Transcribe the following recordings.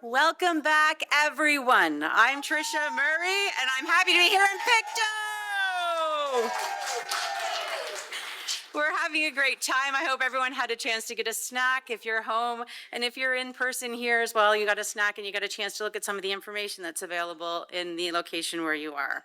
Welcome back, everyone. I'm Trisha Murray, and I'm happy to be here in Pictou. We're having a great time. I hope everyone had a chance to get a snack if you're home. And if you're in person here as well, you got a snack and you got a chance to look at some of the information that's available in the location where you are.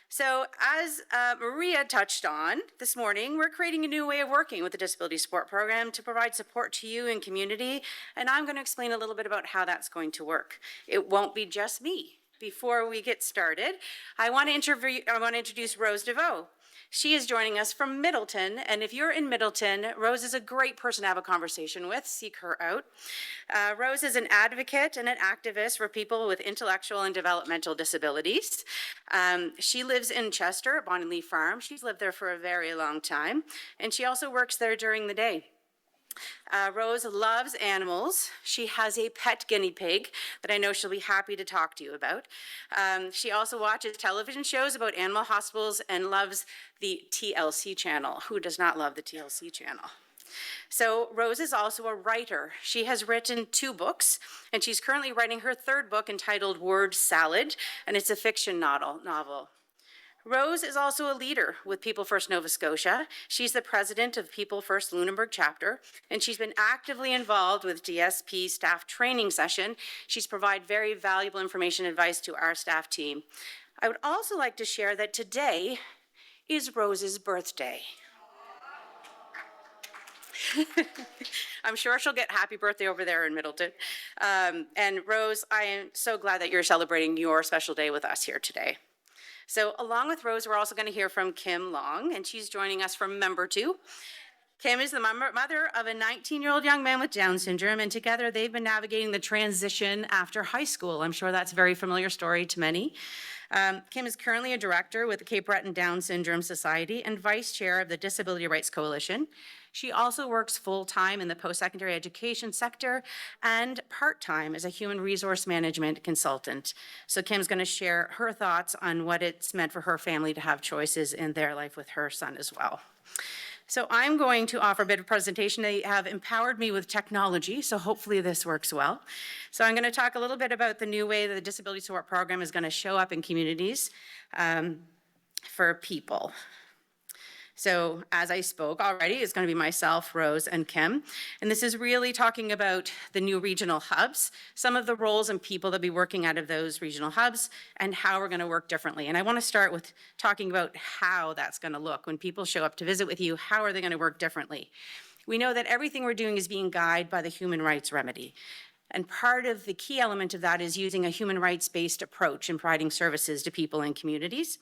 So as Maria touched on this morning, we're creating a new way of working with the Disability Support Program to provide support to you and community, and I'm going to explain a little bit about how that's going to work. It won't be just me. Before we get started, I want to introduce Rose DeVoe. She is joining us from Middleton, and if you're in Middleton, Rose is a great person to have a conversation with. Seek her out. Rose is an advocate and an activist for people with intellectual and developmental disabilities. She lives in Chester at Bonnie Lee Farm. She's lived there for a very long time, and she also works there during the day. Rose loves animals. She has a pet guinea pig that I know she'll be happy to talk to you about. She also watches television shows about animal hospitals and loves the TLC channel. Who does not love the TLC channel? So Rose is also a writer. She has written 2 books, and she's currently writing her 3rd book entitled Word Salad, and it's a fiction novel. Rose is also a leader with People First Nova Scotia. She's the president of People First Lunenburg chapter, and she's been actively involved with DSP staff training session. She's provided very valuable information and advice to our staff team. I would also like to share that today is Rose's birthday. I'm sure she'll get happy birthday over there in Middleton. And Rose, I am so glad that you're celebrating your special day with us here today. So along with Rose, we're also going to hear from Kim Long, and she's joining us from Member 2. Kim is the mother of a 19-year-old young man with Down syndrome, and together they've been navigating the transition after high school. I'm sure that's a very familiar story to many. Kim is currently a director with the Cape Breton Down Syndrome Society and vice chair of the Disability Rights Coalition. She also works full-time in the post-secondary education sector and part-time as a human resource management consultant. So Kim's going to share her thoughts on what it's meant for her family to have choices in their life with her son as well. So I'm going to offer a bit of presentation. They have empowered me with technology, so hopefully this works well. So I'm going to talk a little bit about the new way that the Disability Support Program is going to show up in communities for people. So as I spoke already, it's going to be myself, Rose, and Kim. And this is really talking about the new regional hubs, some of the roles and people that will be working out of those regional hubs, and how we're going to work differently. And I want to start with talking about how that's going to look. When people show up to visit with you, how are they going to work differently? We know that everything we're doing is being guided by the human rights remedy. And part of the key element of that is using a human rights-based approach in providing services to people and communities.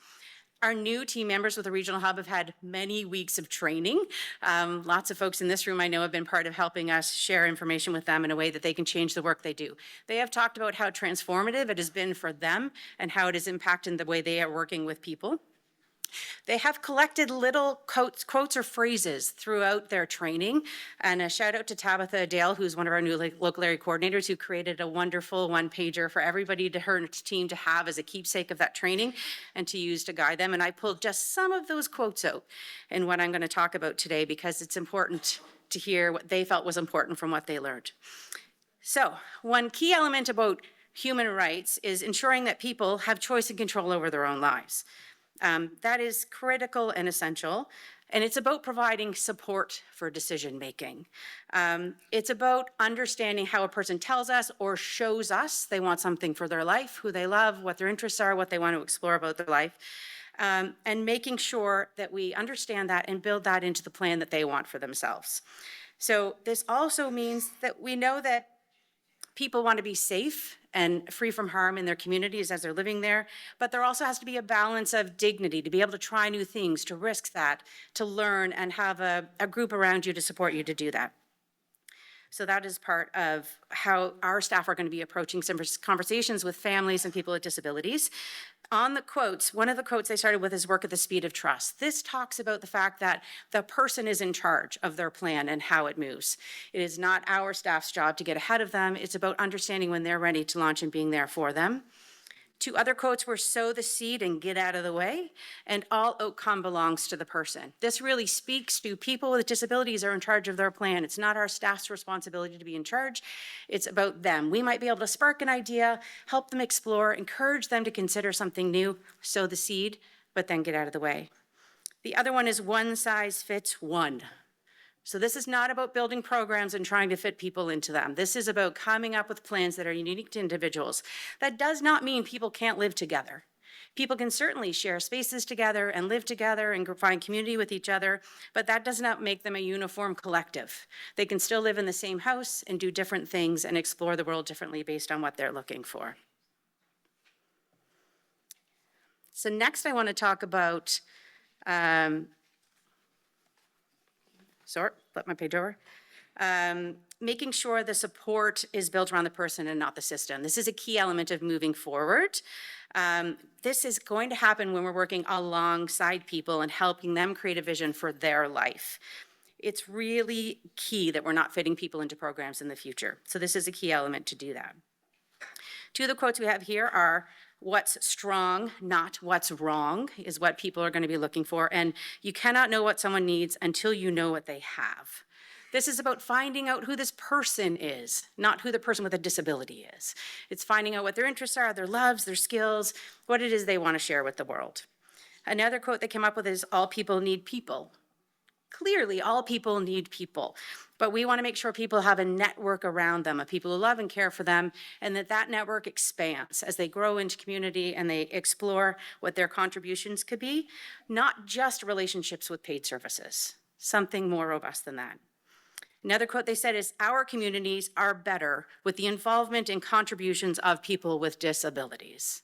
Our new team members with the Regional Hub have had many weeks of training. Lots of folks in this room I know have been part of helping us share information with them in a way that they can change the work they do. They have talked about how transformative it has been for them and how it has impacted the way they are working with people. They have collected little quotes or phrases throughout their training. And a shout out to Tabitha Dale, who's one of our new local area coordinators, who created a wonderful 1-pager for everybody to her team to have as a keepsake of that training and to use to guide them. And I pulled just some of those quotes out in what I'm going to talk about today because it's important to hear what they felt was important from what they learned. So one key element about human rights is ensuring that people have choice and control over their own lives. That is critical and essential, and it's about providing support for decision-making. It's about understanding how a person tells us or shows us they want something for their life, who they love, what their interests are, what they want to explore about their life, and making sure that we understand that and build that into the plan that they want for themselves. So this also means that we know that people want to be safe and free from harm in their communities as they're living there, but there also has to be a balance of dignity to be able to try new things, to risk that, to learn and have a group around you to support you to do that. So that is part of how our staff are going to be approaching some conversations with families and people with disabilities. On the quotes, one of the quotes they started with is work at the speed of trust. This talks about the fact that the person is in charge of their plan and how it moves. It is not our staff's job to get ahead of them. It's about understanding when they're ready to launch and being there for them. Two other quotes were sow the seed and get out of the way, and all outcome belongs to the person. This really speaks to people with disabilities are in charge of their plan. It's not our staff's responsibility to be in charge. It's about them. We might be able to spark an idea, help them explore, encourage them to consider something new, sow the seed, but then get out of the way. The other one is one size fits one. So this is not about building programs and trying to fit people into them. This is about coming up with plans that are unique to individuals. That does not mean people can't live together. People can certainly share spaces together and live together and find community with each other, but that does not make them a uniform collective. They can still live in the same house and do different things and explore the world differently based on what they're looking for. So next I want to talk about flip my page over. Making sure the support is built around the person and not the system. This is a key element of moving forward. This is going to happen when we're working alongside people and helping them create a vision for their life. It's really key that we're not fitting people into programs in the future. So this is a key element to do that. Two of the quotes we have here are, what's strong, not what's wrong, is what people are going to be looking for. And you cannot know what someone needs until you know what they have. This is about finding out who this person is, not who the person with a disability is. It's finding out what their interests are, their loves, their skills, what it is they want to share with the world. Another quote they came up with is, all people need people. Clearly, all people need people, but we want to make sure people have a network around them of people who love and care for them, and that network expands as they grow into community and they explore what their contributions could be, not just relationships with paid services, something more robust than that. Another quote they said is, our communities are better with the involvement and contributions of people with disabilities.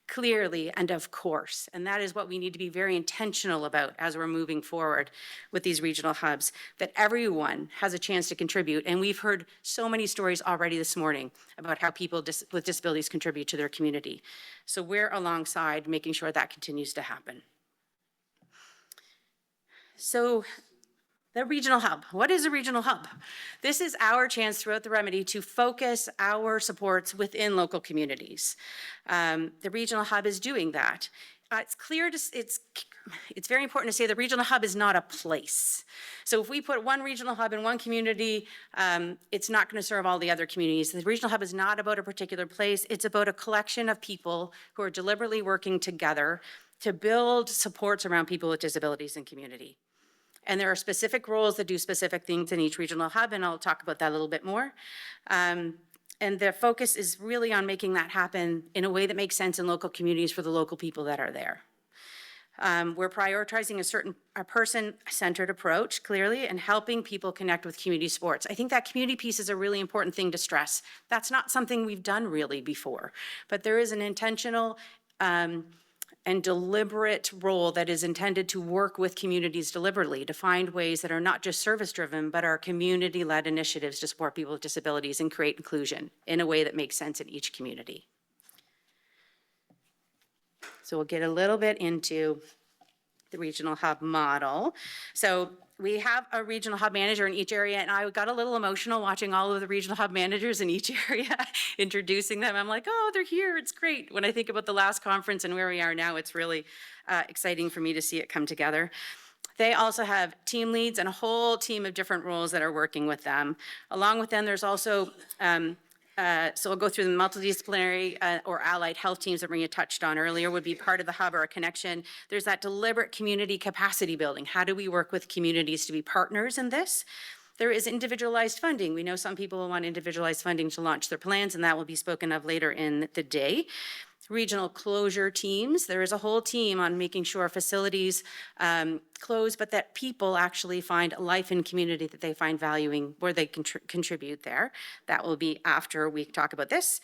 Clearly and of course, and that is what we need to be very intentional about as we're moving forward with these regional hubs, that everyone has a chance to contribute. And we've heard so many stories already this morning about how people with disabilities contribute to their community. So we're alongside making sure that continues to happen. So the regional hub. What is a regional hub? This is our chance throughout the remedy to focus our supports within local communities. The regional hub is doing that. It's very important to say the regional hub is not a place. So if we put one regional hub in one community, it's not going to serve all the other communities. The regional hub is not about a particular place. It's about a collection of people who are deliberately working together to build supports around people with disabilities in community. And there are specific roles that do specific things in each regional hub, and I'll talk about that a little bit more. And the focus is really on making that happen in a way that makes sense in local communities for the local people that are there. We're prioritizing a person-centered approach, clearly, and helping people connect with community sports. I think that community piece is a really important thing to stress. That's not something we've done really before, but there is an intentional and deliberate role that is intended to work with communities deliberately to find ways that are not just service-driven, but are community-led initiatives to support people with disabilities and create inclusion in a way that makes sense in each community. So we'll get a little bit into the regional hub model. So we have a regional hub manager in each area, and I got a little emotional watching all of the regional hub managers in each area, introducing them. I'm like, oh, they're here, it's great. When I think about the last conference and where we are now, it's really exciting for me to see it come together. They also have team leads and a whole team of different roles that are working with them. Along with them, there's also so I'll go through the multidisciplinary or allied health teams that Maria touched on earlier would be part of the hub or a connection. There's that deliberate community capacity building. How do we work with communities to be partners in this? There is individualized funding. We know some people will want individualized funding to launch their plans, and that will be spoken of later in the day. Regional closure teams. There is a whole team on making sure facilities close, but that people actually find life in community that they find valuing, where they contribute there. That will be after we talk about this.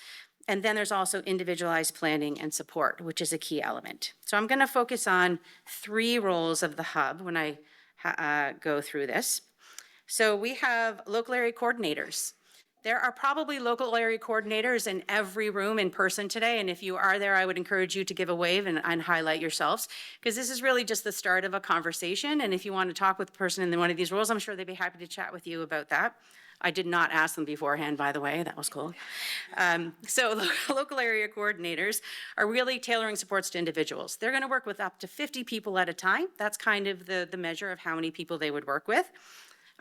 And then there's also individualized planning and support, which is a key element. So I'm going to focus on 3 roles of the hub when I go through this. So we have local area coordinators. There are probably local area coordinators in every room in person today, and if you are there, I would encourage you to give a wave and highlight yourselves, because this is really just the start of a conversation, and if you want to talk with the person in one of these roles, I'm sure they'd be happy to chat with you about that. I did not ask them beforehand, by the way. That was cool. So local area coordinators are really tailoring supports to individuals. They're going to work with up to 50 people at a time. That's kind of the measure of how many people they would work with.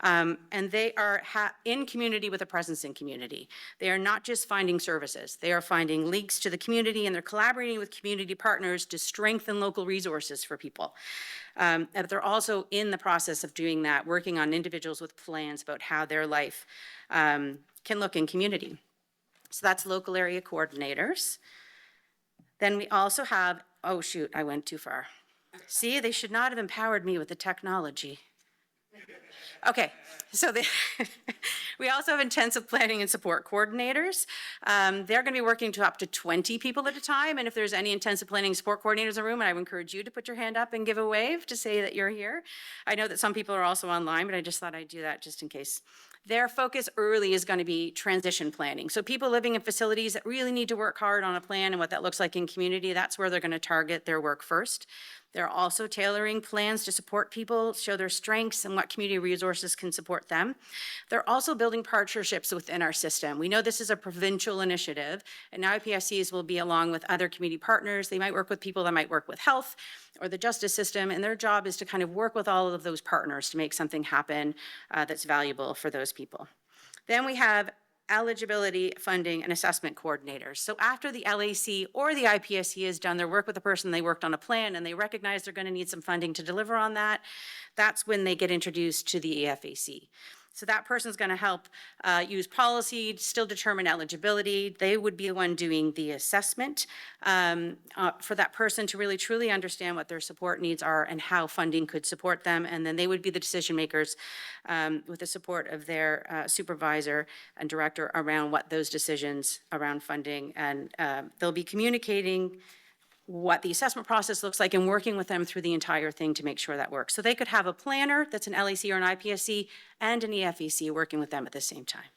And they are in community with a presence in community. They are not just finding services. They are finding links to the community, and they're collaborating with community partners to strengthen local resources for people. And they're also in the process of doing that, working on individuals with plans about how their life can look in community. So that's local area coordinators. Then we also have, oh shoot, I went too far. See, they should not have empowered me with the technology. Okay, so we also have intensive planning and support coordinators. They're going to be working to up to 20 people at a time, and if there's any intensive planning and support coordinators in the room, I would encourage you to put your hand up and give a wave to say that you're here. I know that some people are also online, but I just thought I'd do that just in case. Their focus early is going to be transition planning. So people living in facilities that really need to work hard on a plan and what that looks like in community, that's where they're going to target their work first. They're also tailoring plans to support people, show their strengths and what community resources can support them. They're also building partnerships within our system. We know this is a provincial initiative, and now IPSCs will be along with other community partners. They might work with people that might work with health or the justice system, and their job is to kind of work with all of those partners to make something happen that's valuable for those people. Then we have eligibility, funding, and assessment coordinators. So after the LAC or the IPSC has done their work with the person, they worked on a plan and they recognize they're going to need some funding to deliver on that, that's when they get introduced to the EFAC. So that person's going to help use policy, still determine eligibility. They would be the one doing the assessment for that person to really truly understand what their support needs are and how funding could support them. And then they would be the decision makers with the support of their supervisor and director around what those decisions around funding. And they'll be communicating what the assessment process looks like and working with them through the entire thing to make sure that works. So they could have a planner that's an LAC or an IPSC and an EFEC working with them at the same time.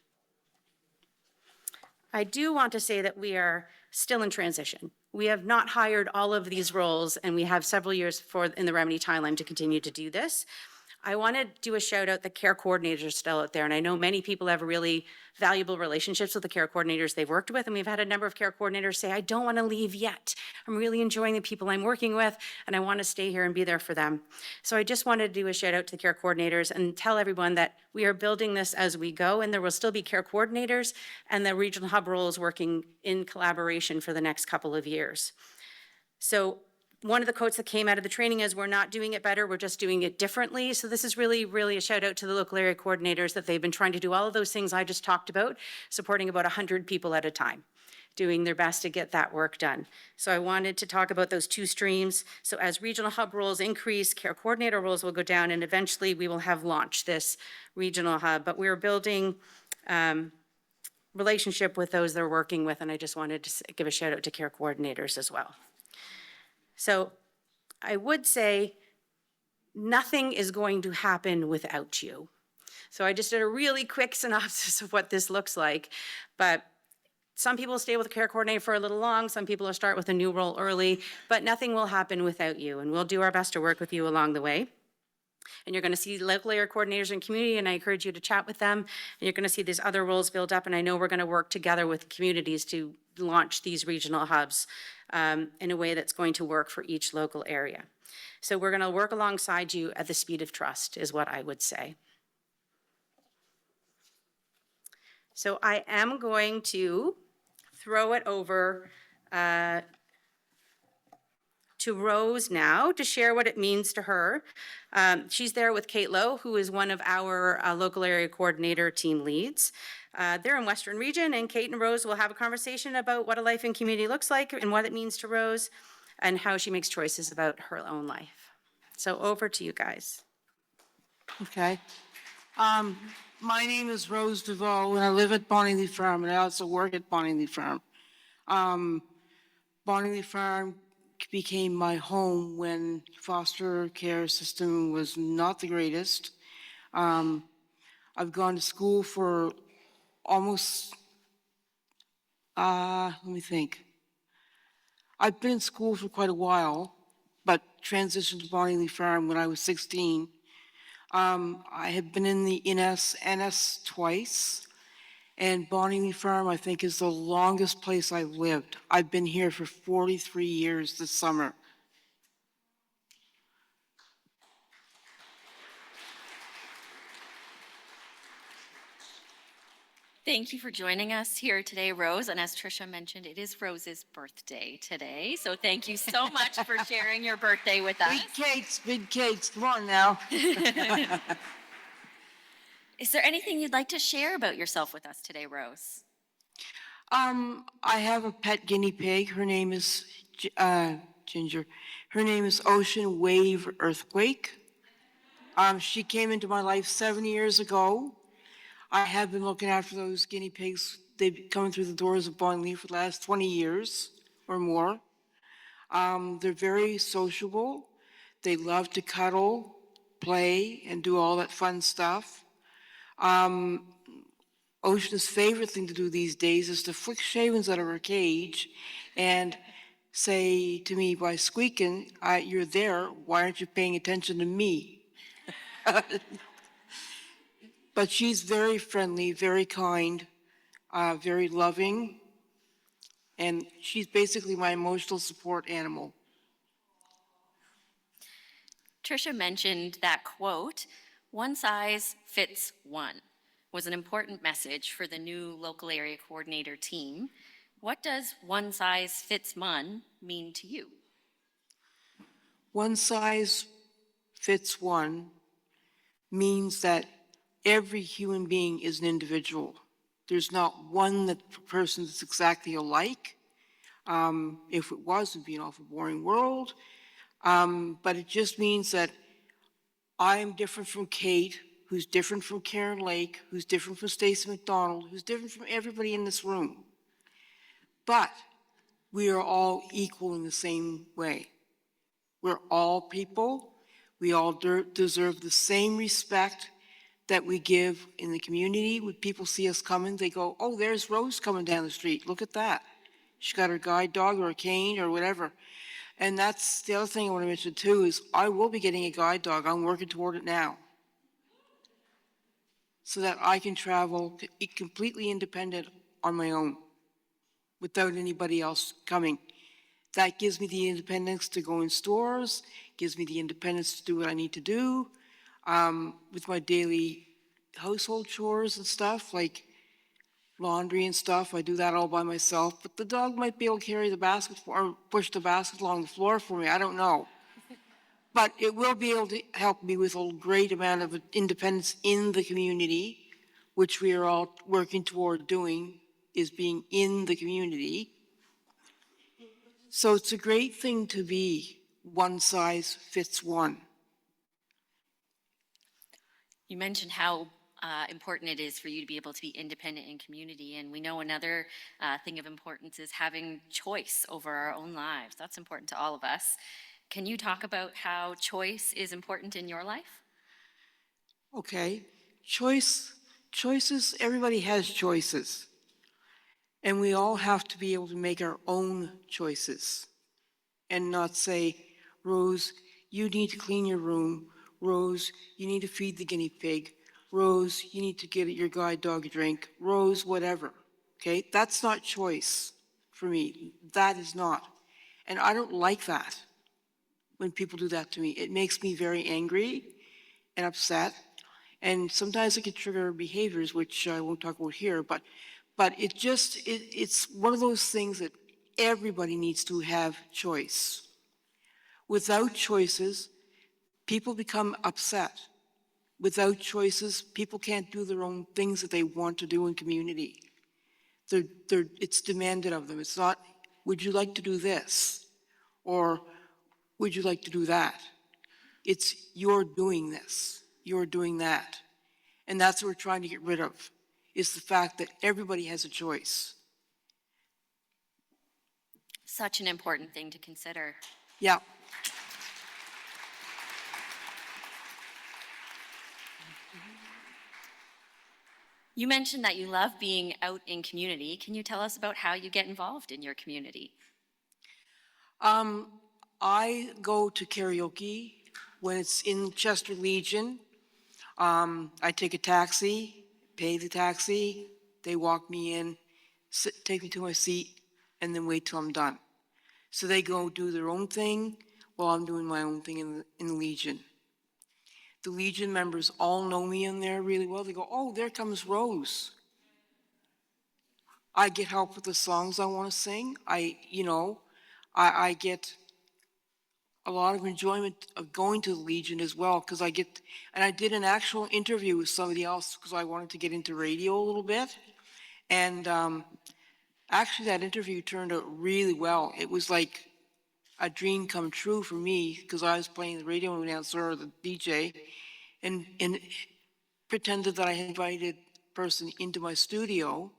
I do want to say that we are still in transition. We have not hired all of these roles, and we have several years in the remedy timeline to continue to do this. I want to do a shout out. The care coordinators are still out there, and I know many people have really valuable relationships with the care coordinators they've worked with, and we've had a number of care coordinators say, I don't want to leave yet. I'm really enjoying the people I'm working with, and I want to stay here and be there for them. So I just wanted to do a shout out to the care coordinators and tell everyone that we are building this as we go, and there will still be care coordinators and the regional hub roles working in collaboration for the next couple of years. So one of the quotes that came out of the training is, we're not doing it better, we're just doing it differently. So this is really, really a shout out to the local area coordinators that they've been trying to do all of those things I just talked about, supporting about 100 people at a time, doing their best to get that work done. So I wanted to talk about those two streams. So as regional hub roles increase, care coordinator roles will go down, and eventually we will have launched this regional hub. But we're building relationship with those they're working with, and I just wanted to give a shout out to care coordinators as well. So I would say nothing is going to happen without you. So I just did a really quick synopsis of what this looks like, but some people stay with a care coordinator for a little long, some people will start with a new role early, but nothing will happen without you, and we'll do our best to work with you along the way. And you're going to see local area coordinators in community, and I encourage you to chat with them. And you're going to see these other roles build up, and I know we're going to work together with communities to launch these regional hubs in a way that's going to work for each local area. So we're going to work alongside you at the speed of trust, is what I would say. So I am going to throw it over to Rose now to share what it means to her. She's there with Kate Lowe, who is one of our local area coordinator team leads. They're in Western Region, and Kate and Rose will have a conversation about what a life in community looks like and what it means to Rose and how she makes choices about her own life. So over to you guys. Okay. My name is Rose DeVoe, and I live at Bonnie Farm, and I also work at Bonnie Farm. Bonnie Farm became my home when foster care system was not the greatest. I've gone to school for almost, let me think. I've been in school for quite a while, but transitioned to Bonnie Farm when I was 16. I have been in the NS twice, and Bonnie Farm, I think, is the longest place I've lived. I've been here for 43 years this summer. Thank you for joining us here today, Rose. And as Tricia mentioned, it is Rose's birthday today. So thank you so much for sharing your birthday with us. Big cakes, come on now. Is there anything you'd like to share about yourself with us today, Rose? I have a pet guinea pig. Her name is Ginger. Her name is Ocean Wave Earthquake. She came into my life 7 years ago. I have been looking after those guinea pigs. They've been coming through the doors of Bonnie for the last 20 years or more. They're very sociable. They love to cuddle, play, and do all that fun stuff. Ocean's favorite thing to do these days is to flick shavings out of her cage and say to me by squeaking, "You're there, why aren't you paying attention to me?" But she's very friendly, very kind, very loving, and she's basically my emotional support animal. Tricia mentioned that quote, "One size fits one," was an important message for the new local area coordinator team. What does one size fits one mean to you? One size fits one means that every human being is an individual. There's not one person that's exactly alike. If it was, it'd be an awful boring world. But it just means that I'm different from Kate, who's different from Karen Lake, who's different from Stacey McDonald, who's different from everybody in this room. But we are all equal in the same way. We're all people. We all deserve the same respect that we give in the community. When people see us coming, they go, "Oh, there's Rose coming down the street. Look at that. She's got her guide dog or a cane or whatever." And that's the other thing I want to mention too, is I will be getting a guide dog. I'm working toward it now, so that I can travel completely independent on my own without anybody else coming. That gives me the independence to go in stores, gives me the independence to do what I need to do with my daily household chores and stuff, like laundry and stuff. I do that all by myself, but the dog might be able to carry the basket or push the basket along the floor for me. I don't know. But it will be able to help me with a great amount of independence in the community, which we are all working toward doing, is being in the community. So it's a great thing to be one size fits one. You mentioned how important it is for you to be able to be independent in community, and we know another thing of importance is having choice over our own lives. That's important to all of us. Can you talk about how choice is important in your life? Okay, choices, everybody has choices. And we all have to be able to make our own choices and not say, "Rose, you need to clean your room. Rose, you need to feed the guinea pig. Rose, you need to get your guide dog a drink. Rose, whatever." Okay, that's not choice for me. That is not. And I don't like that when people do that to me. It makes me very angry and upset. And sometimes it can trigger behaviors, which I won't talk about here, but it's one of those things that everybody needs to have choice. Without choices, people become upset. Without choices, people can't do their own things that they want to do in community. It's demanded of them. It's not, "Would you like to do this?" or "Would you like to do that?" It's, "You're doing this, you're doing that." And that's what we're trying to get rid of, is the fact that everybody has a choice. Such an important thing to consider. Yeah. You mentioned that you love being out in community. Can you tell us about how you get involved in your community? I go to karaoke when it's in Chester Legion. I take a taxi, pay the taxi, they walk me in, take me to my seat, and then wait till I'm done. So they go do their own thing while I'm doing my own thing in the Legion. The Legion members all know me in there really well. They go, oh, there comes Rose. I get help with the songs I want to sing. I get a lot of enjoyment of going to the Legion as well, because and I did an actual interview with somebody else because I wanted to get into radio a little bit. And actually that interview turned out really well. It was like a dream come true for me, because I was playing the radio announcer or the DJ and pretended that I had invited a person into my studio.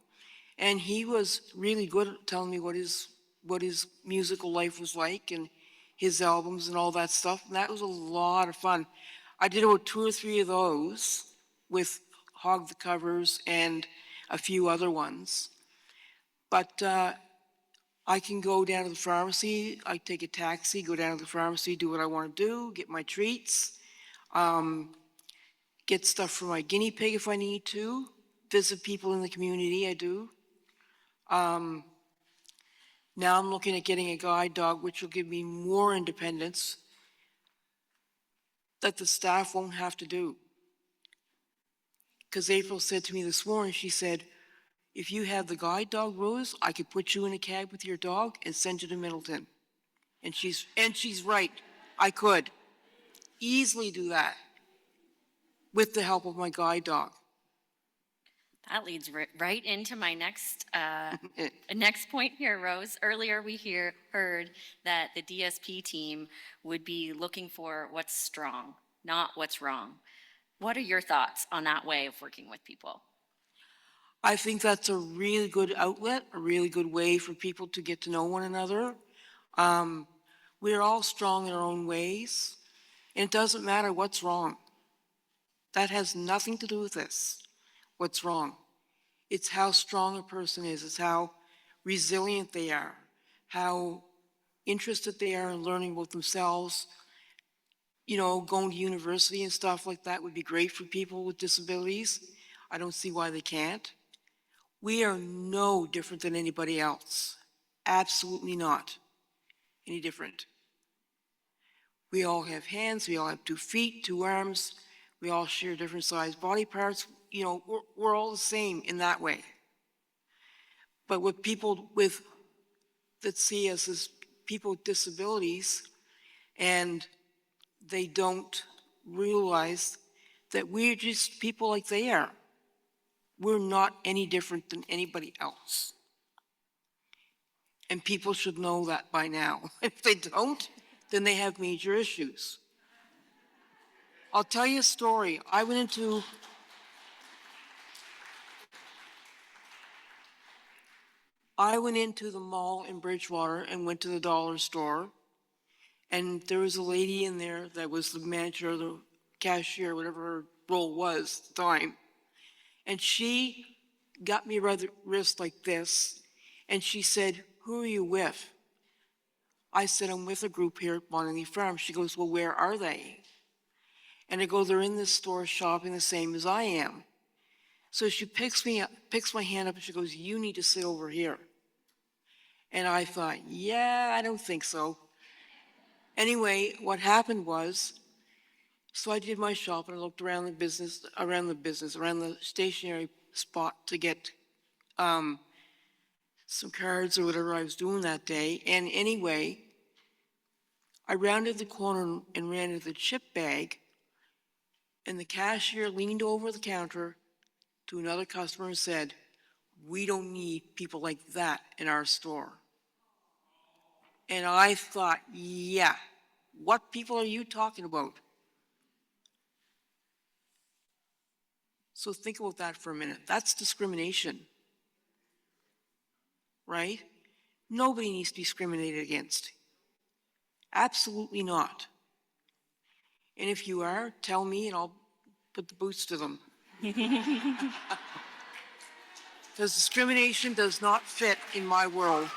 And he was really good at telling me what his musical life was like and his albums and all that stuff. And that was a lot of fun. I did about 2 or 3 of those with Hog the Covers and a few other ones. But I can go down to the pharmacy, I take a taxi, go down to the pharmacy, do what I want to do, get my treats, get stuff for my guinea pig if I need to, visit people in the community, I do. Now I'm looking at getting a guide dog, which will give me more independence that the staff won't have to do. Because April said to me this morning, she said, if you have the guide dog, Rose, I could put you in a cab with your dog and send you to Middleton. And she's right. I could easily do that with the help of my guide dog. That leads right into my next point here, Rose. Earlier, we heard that the DSP team would be looking for what's strong, not what's wrong. What are your thoughts on that way of working with people? I think that's a really good outlet, a really good way for people to get to know one another. We're all strong in our own ways, and it doesn't matter what's wrong. That has nothing to do with this, what's wrong. It's how strong a person is, it's how resilient they are, how interested they are in learning about themselves. You know, going to university and stuff like that would be great for people with disabilities. I don't see why they can't. We are no different than anybody else. Absolutely not any different. We all have hands, we all have 2 feet, 2 arms, we all share different sized body parts. You know, we're all the same in that way. But with people that see us as people with disabilities, and they don't realize that we're just people like they are. We're not any different than anybody else. And people should know that by now. If they don't, then they have major issues. I'll tell you a story. I went into the mall in Bridgewater and went to the dollar store, and there was a lady in there that was the manager, the cashier, whatever her role was at the time, and she got me by the wrist like this, and she said, who are you with? I said, I'm with a group here at Bonnie Farm. She goes, well, where are they? And I go, they're in this store shopping the same as I am. So she picks my hand up, and she goes, you need to sit over here. And I thought, yeah, I don't think so. Anyway, what happened was, so I did my shop and I looked around the stationery spot to get some cards or whatever I was doing that day. And anyway, I rounded the corner and ran into the chip bag, and the cashier leaned over the counter to another customer and said, we don't need people like that in our store. And I thought, yeah, what people are you talking about? So think about that for a minute. That's discrimination, right? Nobody needs to be discriminated against. Absolutely not. And if you are, tell me and I'll put the boots to them. Because discrimination does not fit in my world.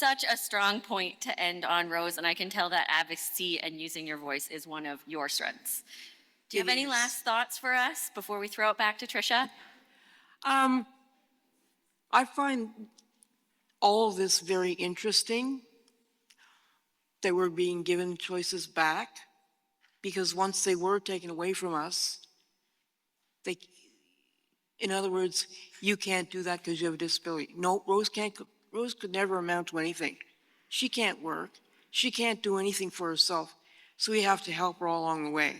Such a strong point to end on, Rose, and I can tell that advocacy and using your voice is one of your strengths. Do you have any last thoughts for us before we throw it back to Tricia? I find all of this very interesting, that we're being given choices back, because once they were taken away from us, in other words, you can't do that because you have a disability. No, Rose could never amount to anything. She can't work. She can't do anything for herself. So we have to help her all along the way.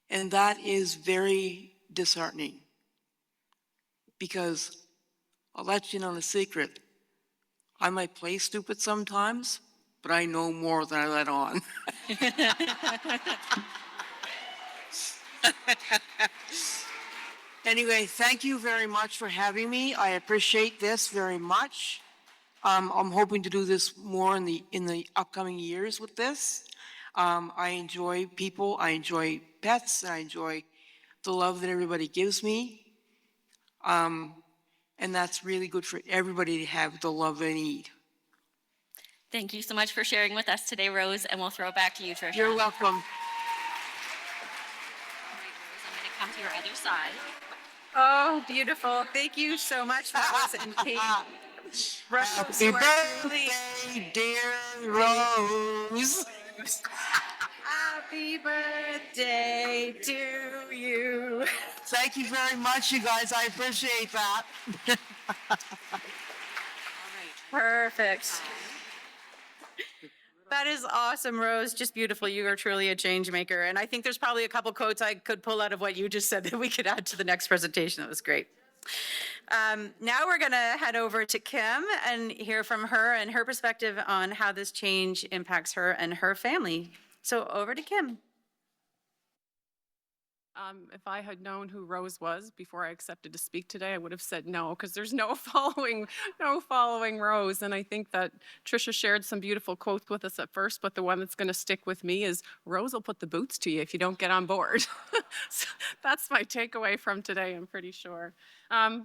And that is very disheartening, because I'll let you know the secret. I might play stupid sometimes, but I know more than I let on. Anyway, thank you very much for having me. I appreciate this very much. I'm hoping to do this more in the upcoming years with this. I enjoy people, I enjoy pets, and I enjoy the love that everybody gives me. And that's really good for everybody to have the love they need. Thank you so much for sharing with us today, Rose, and we'll throw it back to you, Tricia. You're welcome. All right, Rose, I'm going to come to your other side. Oh, beautiful. Thank you so much, Rose and Kate. Rose, Happy you are truly- birthday, dear Rose. Happy birthday to you. Thank you very much, you guys. I appreciate that. Perfect. That is awesome, Rose. Just beautiful. You are truly a change maker. And I think there's probably a couple quotes I could pull out of what you just said that we could add to the next presentation. That was great. Now we're going to head over to Kim and hear from her and her perspective on how this change impacts her and her family. So over to Kim. If I had known who Rose was before I accepted to speak today, I would have said no, because there's no following Rose. And I think that Tricia shared some beautiful quotes with us at first, but the one that's going to stick with me is Rose will put the boots to you if you don't get on board. So that's my takeaway from today, I'm pretty sure.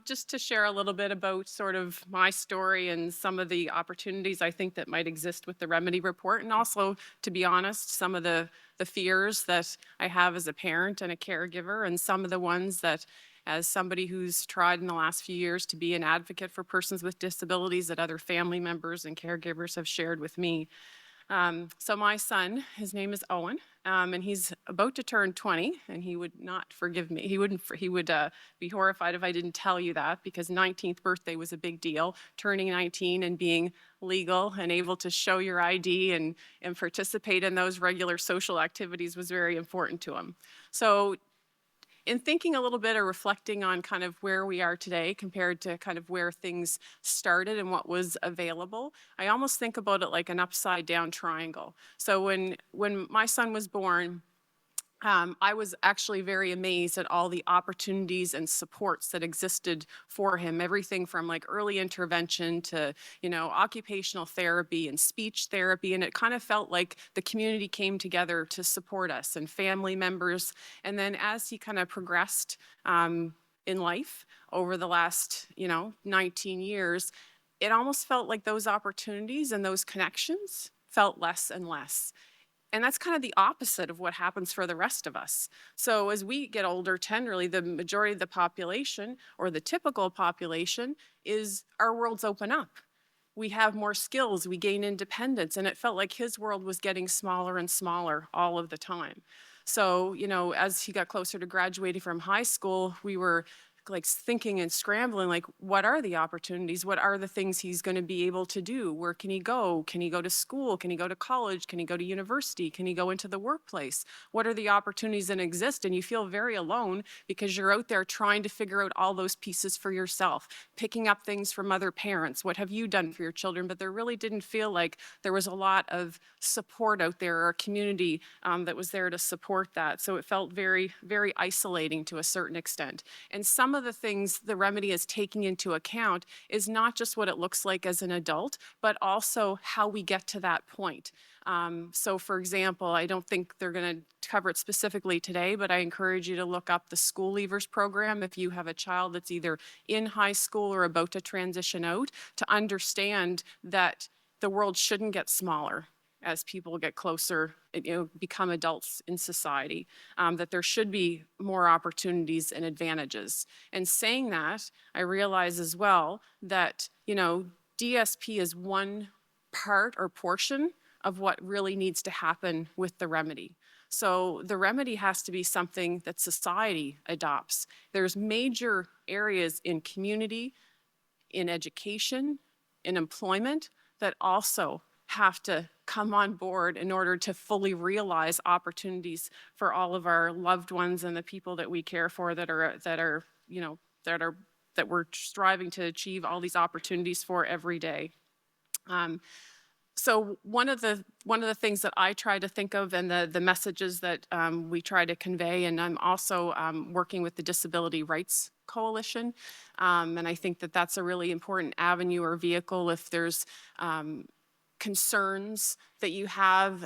Just to share a little bit about sort of my story and some of the opportunities I think that might exist with the Remedy Report, and also, to be honest, some of the fears that I have as a parent and a caregiver, and some of the ones that, as somebody who's tried in the last few years to be an advocate for persons with disabilities, that other family members and caregivers have shared with me. So my son, his name is Owen, and he's about to turn 20, and he would not forgive me. He would be horrified if I didn't tell you that, because 19th birthday was a big deal. Turning 19 and being legal and able to show your ID and participate in those regular social activities was very important to him. So in thinking a little bit or reflecting on kind of where we are today compared to kind of where things started and what was available, I almost think about it like an upside down triangle. So when my son was born, I was actually very amazed at all the opportunities and supports that existed for him. Everything from like early intervention to, occupational therapy and speech therapy. And it kind of felt like the community came together to support us and family members. And then as he kind of progressed in life over the last, 19 years, it almost felt like those opportunities and those connections felt less and less. And that's kind of the opposite of what happens for the rest of us. So as we get older, tenderly, the majority of the population, or the typical population, is our worlds open up. We have more skills, we gain independence, and it felt like his world was getting smaller and smaller all of the time. So, as he got closer to graduating from high school, we were like thinking and scrambling, like, what are the opportunities? What are the things he's going to be able to do? Where can he go? Can he go to school? Can he go to college? Can he go to university? Can he go into the workplace? What are the opportunities that exist? And you feel very alone because you're out there trying to figure out all those pieces for yourself, picking up things from other parents. What have you done for your children? But there really didn't feel like there was a lot of support out there, or a community that was there to support that. So it felt very, very isolating to a certain extent. And some some of the things the remedy is taking into account is not just what it looks like as an adult, but also how we get to that point. So for example, I don't think they're going to cover it specifically today, but I encourage you to look up the School Leavers program if you have a child that's either in high school or about to transition out, to understand that the world shouldn't get smaller as people get closer, become adults in society, that there should be more opportunities and advantages. And saying that, I realize as well that, DSP is one part or portion of what really needs to happen with the remedy. So the remedy has to be something that society adopts. There's major areas in community, in education, in employment that also have to come on board in order to fully realize opportunities for all of our loved ones and the people that we care for that we're striving to achieve all these opportunities for every day. So one of the things that I try to think of, and the messages that we try to convey, and I'm also working with the Disability Rights Coalition, and I think that that's a really important avenue or vehicle if there's concerns that you have,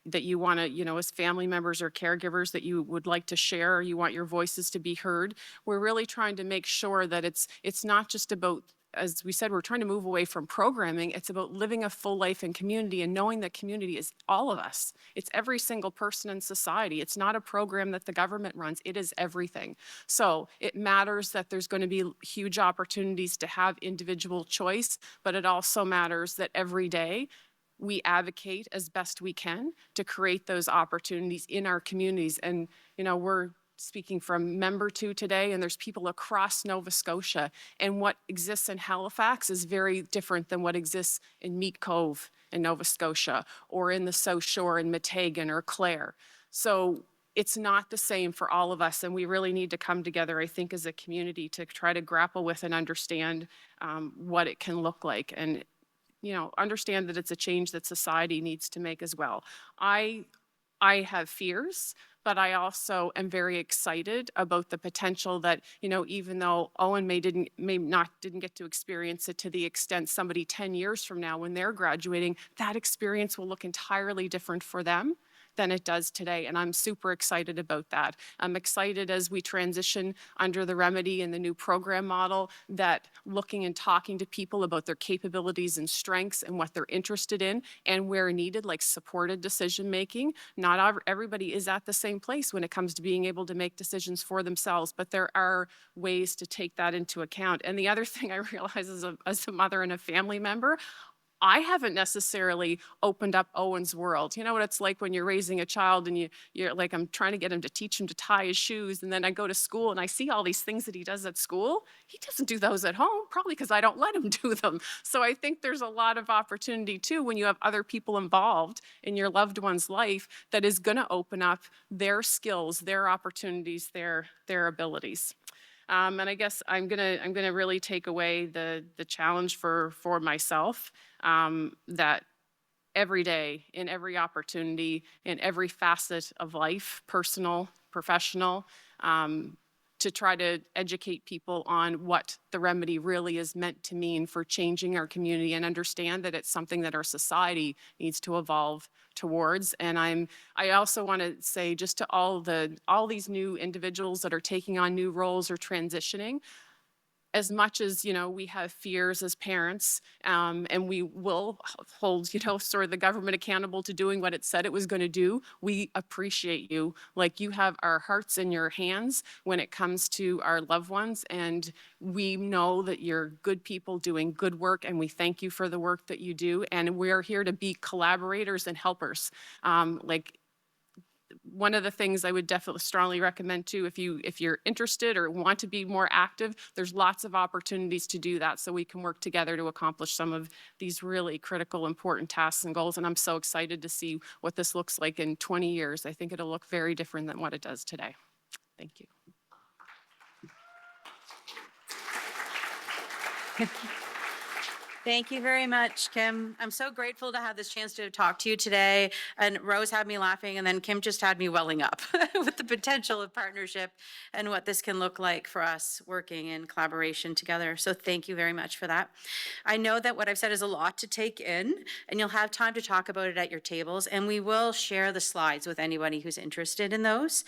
that you want to, as family members or caregivers that you would like to share, or you want your voices to be heard. We're really trying to make sure that it's not just about, as we said, we're trying to move away from programming. It's about living a full life in community and knowing that community is all of us. It's every single person in society. It's not a program that the government runs. It is everything. So it matters that there's going to be huge opportunities to have individual choice, but it also matters that every day we advocate as best we can to create those opportunities in our communities. And, we're speaking from member 2 today, and there's people across Nova Scotia, and what exists in Halifax is very different than what exists in Meat Cove in Nova Scotia, or in the South Shore in Meteghan or Clare. So it's not the same for all of us, and we really need to come together, I think, as a community to try to grapple with and understand what it can look like, and understand that it's a change that society needs to make as well. I have fears, but I also am very excited about the potential that, even though Owen didn't get to experience it to the extent somebody 10 years from now when they're graduating, that experience will look entirely different for them than it does today. And I'm super excited about that. I'm excited as we transition under the remedy and the new program model, that looking and talking to people about their capabilities and strengths and what they're interested in, and where needed, like supported decision making. Not everybody is at the same place when it comes to being able to make decisions for themselves, but there are ways to take that into account. And the other thing I realize as a mother and a family member, I haven't necessarily opened up Owen's world. You know what it's like when you're raising a child and you're like, I'm trying to get him to teach him to tie his shoes, and then I go to school and I see all these things that he does at school. He doesn't do those at home, probably because I don't let him do them. So I think there's a lot of opportunity too when you have other people involved in your loved one's life that is going to open up their skills, their opportunities, their abilities. And I guess I'm gonna really take away the challenge for myself, that every day, in every opportunity, in every facet of life, personal, professional, to try to educate people on what the remedy really is meant to mean for changing our community, and understand that it's something that our society needs to evolve towards. And I also want to say, just to all these new individuals that are taking on new roles or transitioning, as much as, we have fears as parents, and we will hold, sort of the government accountable to doing what it said it was going to do, we appreciate you. Like, you have our hearts in your hands when it comes to our loved ones, and we know that you're good people doing good work, and we thank you for the work that you do, and we're here to be collaborators and helpers. One of the things I would definitely strongly recommend too, if you're interested or want to be more active, there's lots of opportunities to do that, so we can work together to accomplish some of these really critical, important tasks and goals. And I'm so excited to see what this looks like in 20 years. I think it'll look very different than what it does today. Thank you. Thank you very much, Kim. I'm so grateful to have this chance to talk to you today. And Rose had me laughing, and then Kim just had me welling up with the potential of partnership and what this can look like for us working in collaboration together. So thank you very much for that. I know that what I've said is a lot to take in, and you'll have time to talk about it at your tables, and we will share the slides with anybody who's interested in those.